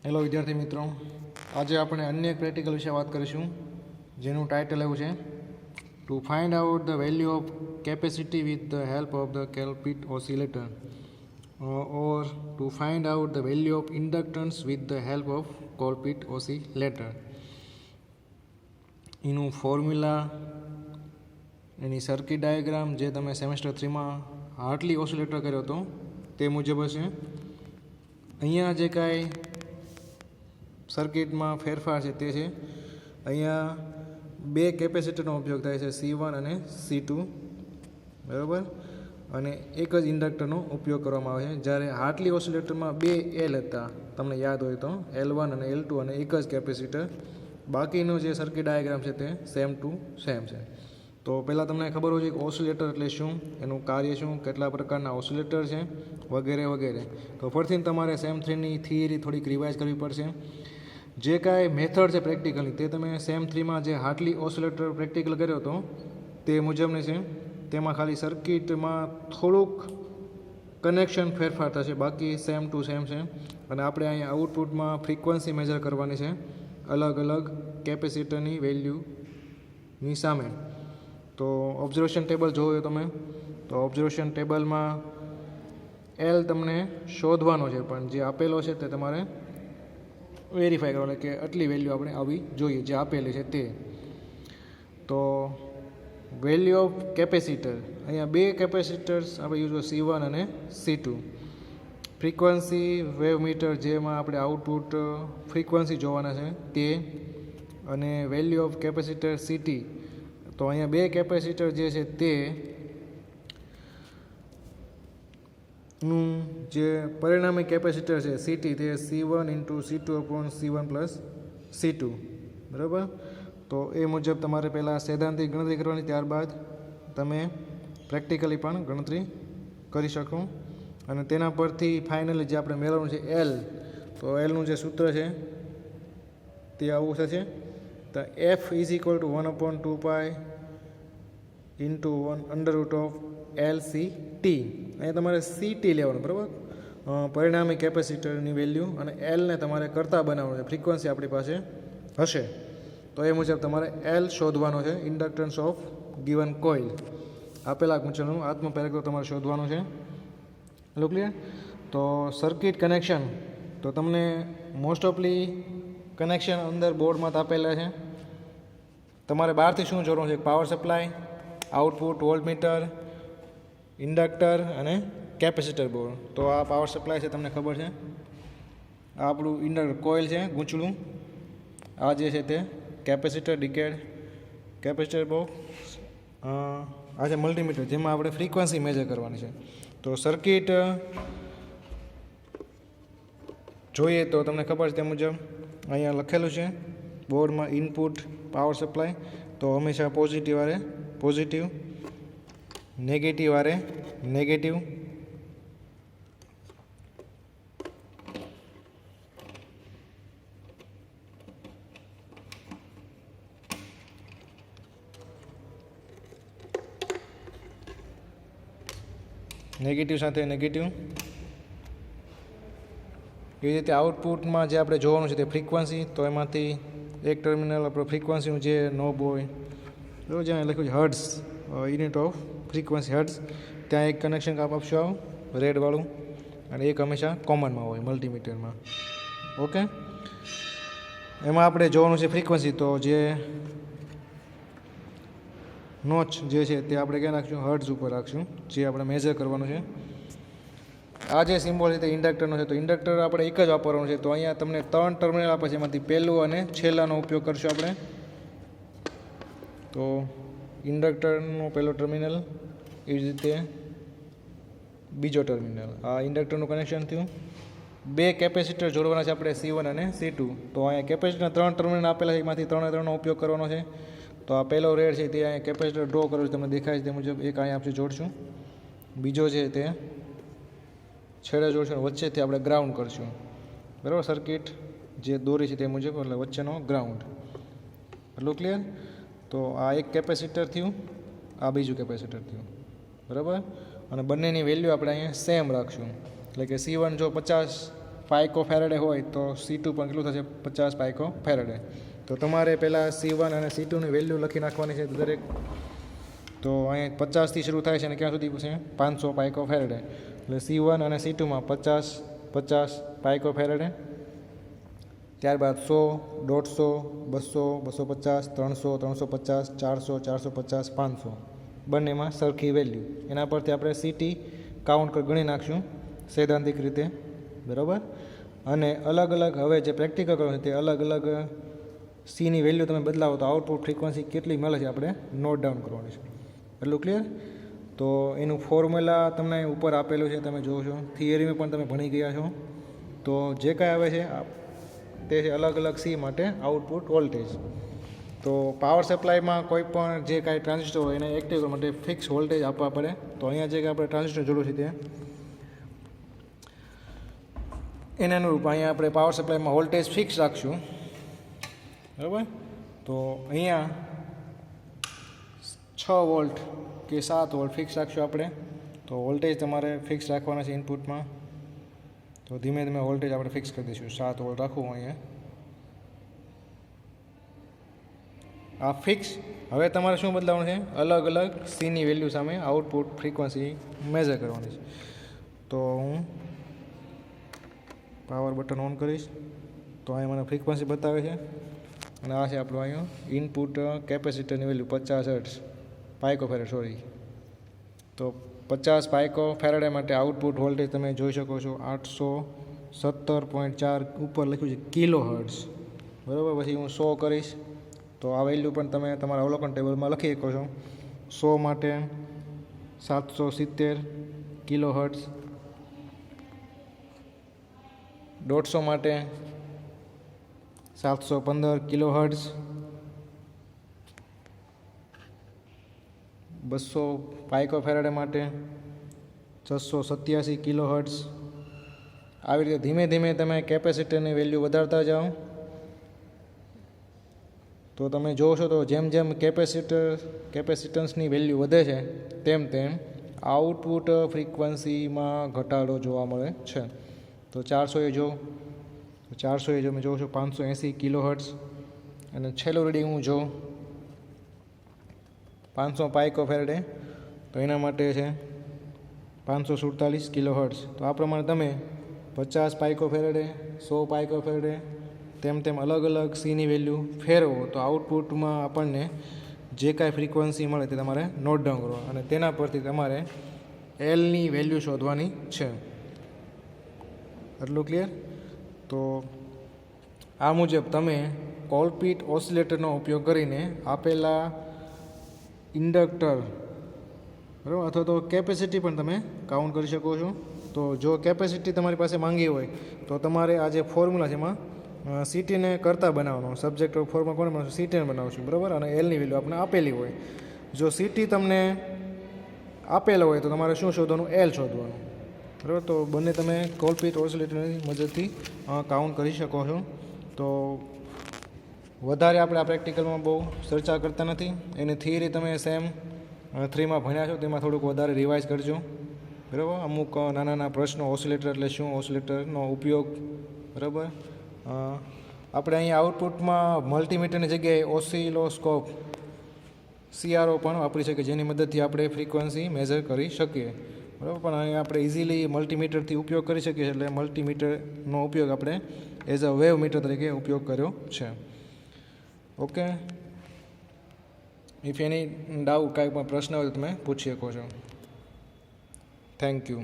Hello વિદ્યાર્થી મિત્રો, આજે આપણે અન્ય એક પ્રેક્ટિકલ વિશે વાત કરીશું જેનું ટાઇટલ એવું છે to find out the value of capacity with the help of the Colpitts oscillator or to find out the value of inductance with the help of Colpitts oscillator. એનું ફોર્મ્યુલા, એની circuit diagram જે તમે semester 3માં હાર્ટલી oscillator કર્યો હતો તે મુજબ હશે. અહીંયા જે કાંઈ સર્કિટમાં ફેરફાર છે તે છે, અહીંયા બે કેપેસિટરનો ઉપયોગ થાય છે, C1 અને C2, બરાબર, અને એક જ ઇન્ડક્ટરનો ઉપયોગ કરવામાં આવે છે. જ્યારે હાર્ટલી ઓસિલેટરમાં બે L હતા, તમને યાદ હોય તો L1 અને L2 અને એક જ કેપેસિટર. બાકીનું જે સર્કિટ ડાયાગ્રામ છે તે સેમ ટુ સેમ છે. તો પહેલાં તમને ખબર હોય છે કે ઓસિલેટર એટલે શું, એનું કાર્ય શું, કેટલા પ્રકારના ઓસિલેટર છે, વગેરે વગેરે. તો ફરીથી તમારે સેમ 3ની થિયરી થોડીક રિવાઇઝ કરવી પડશે. જે કાંઈ મેથડ છે પ્રેક્ટિકલની તે તમે સેમ 3માં જે હાર્ટલી ઓસિલેટર પ્રેક્ટિકલ કર્યો હતો તે મુજબની છે. તેમાં ખાલી સર્કિટમાં થોડુંક કનેક્શન ફેરફાર થશે, બાકી સેમ ટુ સેમ છે. અને આપણે અહીંયા આઉટપુટમાં ફ્રીક્વન્સી મેજર કરવાની છે અલગ અલગ કેપેસિટરની વેલ્યુની સામે. તો ઓબ્ઝર્વેશન ટેબલ જોવો તમે, તો ઓબ્ઝર્વેશન ટેબલમાં L તમને શોધવાનો છે, પણ જે આપેલો છે તે તમારે વેરીફાઈ કરવાનું કે આટલી વેલ્યુ આપણે આવી જોઈએ જે આપેલી છે તે. તો વેલ્યુ ઓફ કેપેસિટર, અહીંયા બે કેપેસિટર્સ આપણે યુઝ C1 અને C2. ફ્રીક્વન્સી વેવ મીટર જેમાં આપણે આઉટપુટ ફ્રીક્વન્સી જોવાના છે તે, અને વેલ્યુ ઓફ કેપેસિટર CT. તો અહીંયા બે કેપેસિટર જે છે તે નું જે પરિણામી કેપેસિટર છે CT તે C1 into C2 upon C1 plus C2, બરાબર. તો એ મુજબ તમારે પહેલાં સૈદ્ધાંતિક ગણતરી કરવાની, ત્યારબાદ તમે પ્રેક્ટિકલી પણ ગણતરી કરી શકો. અને તેના પરથી ફાઇનલી જે આપણે મેળવવાનું છે L, તો Lનું જે સૂત્ર છે તે આવું થશે. તો F is equal to 1/2π into 1 under root of LCT. અહીંયા તમારે CT લેવાનું, બરાબર, પરિણામી કેપેસિટરની વેલ્યુ, અને Lને તમારે કરતા બનાવવાનું છે, ફ્રીક્વન્સી આપણી પાસે હશે. તો એ મુજબ તમારે L શોધવાનો છે, ઇન્ડક્ટન્સ ઓફ ગિવન કોઇલ. આપેલા મુજબનું આત્મ પેરેગ્રાફ તમારે શોધવાનું છે. Hello, clear? તો સર્કિટ કનેક્શન, તો તમને મોસ્ટ ઓફલી કનેક્શન અંદર બોર્ડમાં આપેલા છે. તમારે બહારથી શું જોવાનું છે? Power supply, output voltmeter, inductor અને કેપેસિટર બોર્ડ. તો આ પાવર સપ્લાય છે, તમને ખબર છે. આ આપણું ઇન્ડક્ટર કોઇલ છે, ગૂંચળું. આ જે છે તે કેપેસિટર ડિકેડ, કેપેસિટર બોક્સ. આ છે મલ્ટીમીટર જેમાં આપણે ફ્રીક્વન્સી મેજર કરવાની છે. તો સર્કિટ જોઈએ તો તમને ખબર છે તે મુજબ અહીંયા લખેલું છે બોર્ડમાં, ઇનપુટ પાવર સપ્લાય. તો હંમેશા પોઝિટિવ વારે પોઝિટિવ, નેગેટિવ વારે નેગેટિવ. નેગેટિવ સાથે નેગેટિવ. એવી રીતે આઉટપુટમાં જે આપણે જોવાનું છે તે ફ્રીક્વન્સી. તો એમાંથી એક ટર્મિનલ આપણે ફ્રીક્વન્સીનું જે નોબ હોય, બરાબર, જ્યાં લખ્યું છે hertz, unit off frequency hertz, ત્યાં એક કનેક્શન કાપ આપશો આવું રેડવાળું, અને એક હંમેશા કોમનમાં હોય મલ્ટીમીટરમાં. ઓકે, એમાં આપણે જોવાનું છે ફ્રીક્વન્સી. તો જે નોચ જે છે તે આપણે ક્યાં રાખશું? હર્ટ્ઝ ઉપર રાખશું, જે આપણે મેજર કરવાનું છે. આ જે સિમ્બોલ છે તે ઇન્ડક્ટરનો છે. તો ઇન્ડક્ટર આપણે એક જ વાપરવાનું છે. તો અહીંયા તમને 3 ટર્મિનલ આપે છે, એમાંથી પહેલું અને છેલ્લાનો ઉપયોગ કરશું આપણે. તો ઇન્ડક્ટરનું પહેલો ટર્મિનલ, એવી જ રીતે બીજો ટર્મિનલ. આ ઇન્ડક્ટરનું કનેક્શન થયું. બે કેપેસિટર જોડવાના છે આપણે, C1 અને C2. તો અહીંયા કેપેસિટરના 3 ટર્મિનલ આપેલા છે, એમાંથી 3નો ઉપયોગ કરવાનો છે. તો આ પહેલો રેડ છે તે અહીંયા કેપેસિટર ડ્રો કરેલું તમને દેખાય છે તે મુજબ એક અહીંયા આપણે જોડશું, બીજો છે તે છેડે જોડશું, વચ્ચેથી આપણે ગ્રાઉન્ડ કરશું, બરાબર. સર્કિટ જે દોરી છે તે મુજબ, એટલે વચ્ચેનો ગ્રાઉન્ડ. એટલું ક્લિયર? તો આ એક કેપેસિટર થયું, આ બીજું કેપેસિટર થયું, બરાબર. અને બંનેની વેલ્યુ આપણે અહીંયા સેમ રાખશું. એટલે કે C1 જો 50 પાઇકો ફેરેડે હોય તો C2 પણ કેટલું થશે 50 પાઇકો ફેરેડે. તો તમારે પહેલાં C1 અને C2ની વેલ્યુ લખી નાખવાની છે દરેક. તો અહીં 50થી શરૂ થાય છે અને ક્યાં સુધી છે 500 પાઇકો ફેરેડે. એટલે C1 અને C2માં 50 પાઇકો ફેરેડે. ત્યારબાદ 100, 150, 200, 250, 300, 350, 400, 450, 500 બંનેમાં સરખી વેલ્યુ. એના પરથી આપણે CT કાઉન્ટ ગણી નાખશું સૈદ્ધાંતિક રીતે, બરાબર. અને અલગ અલગ હવે જે પ્રેક્ટિકલ કરવાનું છે તે અલગ અલગ Cની વેલ્યુ તમે બદલાવો તો આઉટપુટ ફ્રીક્વન્સી કેટલી મળે છે આપણે નોટ ડાઉન કરવાની છે. એટલું ક્લિયર? તો એનું ફોર્મ્યુલા તમને ઉપર આપેલું છે, તમે જોવો છો. થિયરીમાં પણ તમે ભણી ગયા છો. તો જે કાંઈ આવે છે તે છે અલગ અલગ C માટે આઉટપુટ વોલ્ટેજ. તો પાવર સપ્લાયમાં કોઈ પણ જે કાંઈ ટ્રાન્ઝિસ્ટર હોય એને એક્ટિવ કરવા માટે ફિક્સ વોલ્ટેજ આપવા પડે. તો અહીંયા જે કાંઈ આપણે ટ્રાન્ઝિસ્ટર જોડ્યું છે તે એને અનુરૂપ અહીંયા આપણે પાવર સપ્લાયમાં વોલ્ટેજ ફિક્સ રાખશું, બરાબર. તો અહીંયા 6 વોલ્ટ કે 7 વોલ્ટ ફિક્સ રાખશું આપણે. તો વોલ્ટેજ તમારે ફિક્સ રાખવાના છે ઇનપુટમાં. તો ધીમે ધીમે વોલ્ટેજ આપણે ફિક્સ કરી દઈશું. 7 વોલ્ટ રાખવું અહીંયા. આ ફિક્સ. હવે તમારે શું બદલાવવાનું છે? અલગ અલગ Cની વેલ્યુ સામે આઉટપુટ ફ્રીક્વન્સી મેઝર કરવાની છે. તો હું પાવર બટન ઓન કરીશ તો અહીં મને ફ્રીક્વન્સી બતાવે છે. અને આ છે આપણું અહીંયા ઇનપુટ કેપેસિટરની વેલ્યુ 50 હર્ટ્ઝ પાઇકો ફેરેડ, સોરી. તો 50 પાઇકો ફેરેડે માટે આઉટપુટ વોલ્ટેજ તમે જોઈ શકો છો 817.4 ઉપર લખ્યું છે કિલો હર્ટ્ઝ, બરાબર. પછી હું 100 કરીશ તો આ વેલ્યુ પણ તમે તમારા અવલોકન ટેબલમાં લખી શકો છો. 100 માટે 770 કિલો હર્ટ્ઝ, 150 માટે 715 કિલો હર્ટ્ઝ, 200 પાઇકો ફેરેડે માટે 687 કિલો હર્ટ્ઝ. આવી રીતે ધીમે ધીમે તમે કેપેસિટરની વેલ્યુ વધારતા જાઓ. તો તમે જોશો તો જેમ જેમ કેપેસિટન્સની વેલ્યુ વધે છે તેમ તેમ આઉટપુટ ફ્રીક્વન્સીમાં ઘટાડો જોવા મળે છે. તો 400 જો, 400 જો મેં જોઉં છું 580 કિલો હર્ટ્ઝ. અને છેલ્લું રીડિંગ હું જોઉં 500 પાઇકો ફેરેડે, તો એના માટે છે 547 કિલો હર્ટ્ઝ. તો આ પ્રમાણે તમે 50 પાઇકો ફેરેડે, 100 પાઇકો ફેરેડે, તેમ તેમ અલગ અલગ Cની વેલ્યુ ફેરવો તો આઉટપુટમાં આપણને જે કાંઈ ફ્રીક્વન્સી મળે તે તમારે નોટ ડાઉન કરવા અને તેના પરથી તમારે Lની વેલ્યુ શોધવાની છે. એટલું ક્લિયર? તો આ મુજબ તમે કોલપિટ ઓસિલેટરનો ઉપયોગ કરીને આપેલા ઇન્ડક્ટર, બરાબર, અથવા તો કેપેસિટી પણ તમે કાઉન્ટ કરી શકો છો. તો જો કેપેસિટી તમારી પાસે માંગી હોય તો તમારે આ જે ફોર્મ્યુલા છે એમાં CTને કરતા બનાવવાનો, સબ્જેક્ટ ફોર્મમાં કોને બનાવશું? CTને બનાવશું, બરાબર. અને Lની વેલ્યુ આપણે આપેલી હોય. જો CT તમને આપેલો હોય તો તમારે શું શોધવાનું? L શોધવાનું, બરાબર. તો બંને તમે કોલપિટ ઓસિલેટરની મદદથી કાઉન્ટ કરી શકો છો. તો વધારે આપણે આ પ્રેક્ટિકલમાં બહુ ચર્ચા કરતા નથી. એની થિયરી તમે સેમ 3માં ભણ્યા છો તેમાં થોડુંક વધારે રિવાઇઝ કરજો, બરાબર. અમુક નાના નાના પ્રશ્નો, ઓસિલેટર એટલે શું, ઓસિલેટરનો ઉપયોગ, બરાબર. આપણે અહીંયા આઉટપુટમાં મલ્ટીમીટરની જગ્યાએ ઓસિલોસ્કોપ CRO પણ વાપરી શકીએ જેની મદદથી આપણે ફ્રીક્વન્સી મેઝર કરી શકીએ, બરાબર. પણ અહીંયા આપણે ઇઝીલી મલ્ટીમીટરથી ઉપયોગ કરી શકીએ એટલે મલ્ટીમીટરનો ઉપયોગ આપણે એઝ અ વેવ મીટર તરીકે ઉપયોગ કર્યો છે. ઓકે. ઇફ એની ડાઉટ કાંઈ પણ પ્રશ્ન હોય તો તમે પૂછી શકો છો. Thank you.